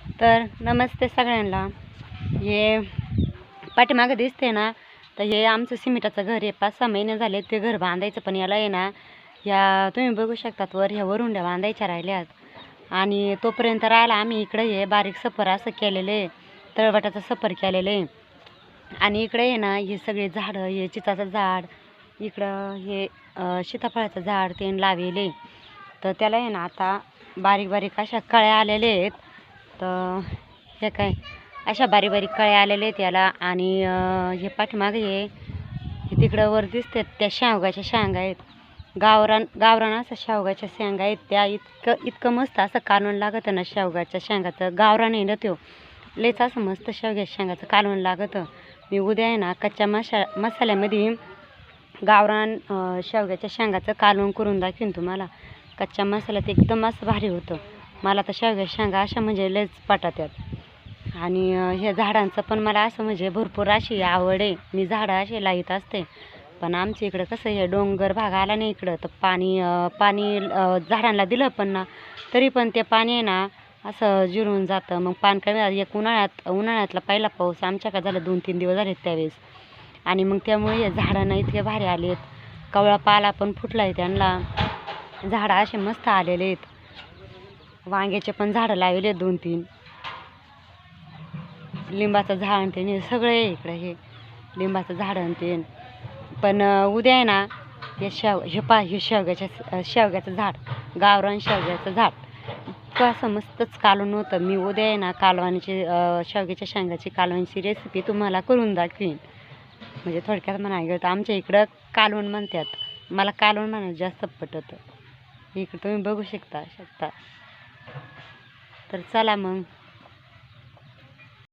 तर नमस्ते सगळ्यांना। हे पाठीमागं दिसते ना, तर हे आमचं सिमेंटाचं घर आहे। 5-6 महिने झाले ते घर बांधायचं, पण याला आहे ना, या तुम्ही बघू शकतात वर ह्या वरुंड्या बांधायच्या राहिल्यात आणि तोपर्यंत राहिला आम्ही इकडे हे बारीक सफर असं केलेलं आहे, तळवटाचं सफर केलेलं आहे। आणि इकडे आहे ना हे सगळे झाडं, हे चिचाचं झाड, इकडं हे सीताफळाचं झाड ते लावले, तर त्याला आहे ना आता बारीक बारीक अशा कळ्या आलेल्या आहेत। तर हे काय अशा बारीक बारीक कळ्या आलेल्या आहेत याला। आणि हे पाठीमागे हे तिकडं वर दिसतात त्या शेवगाच्या शेंगा आहेत, गावरान गावरान असं शेवगाच्या शेंगा आहेत त्या। इतकं मस्त असं कालवण लागतं ना शेवगाच्या शेंगाचं, गावरान आहे ना तो, लयच असं मस्त शेवग्याच्या शेंगाचं कालवण लागतं। मी उद्या आहे ना कच्च्या मसाल्यामध्ये गावरान शेवग्याच्या शेंगाचं कालवण करून दाखवीन तुम्हाला। कच्च्या मसाल्यात एकदम असं भारी होतं। मला तर शेवग्याच्या शेंगा अशा म्हणजे लयच पटतात। आणि ह्या झाडांचं पण मला असं म्हणजे भरपूर अशी आवड आहे, मी झाडं असे लावत असते। पण आमच्या इकडं कसं हे डोंगर भाग आला नाही इकडं, तर पाणी झाडांना दिलं पण ना, तरी पण ते पाणी आहे ना असं जिरून जातं। मग पाणी कमी एक उन्हाळ्यातला पहिला पाऊस आमच्याकडे झाला 2-3 दिवस झाले त्यावेळेस, आणि मग त्यामुळे हे झाडांना इतके भारी आलेत, कवळा पाला पण फुटला आहे त्यांना, झाडं असे मस्त आलेले आहेत। वांग्याचे पण झाडं लावले आहेत 2-3, लिंबाचं झाड ते सगळे इकडे, हे लिंबाचं झाड ते। पण उद्या आहे ना हे शेवग्याचं झाड, गावरान शेवग्याचं झाड इतकं असं मस्तच कालवण होतं। मी उद्या आहे ना कालवणाची शेवग्याच्या शेंगाची कालवणची रेसिपी तुम्हाला करून दाखवीन। म्हणजे थोडक्यात म्हणायला गेलं तर आमच्या इकडं कालवण म्हणतात, मला कालवण म्हणायला जास्त पटतं। इकडं तुम्ही बघू शकता। तर चला मग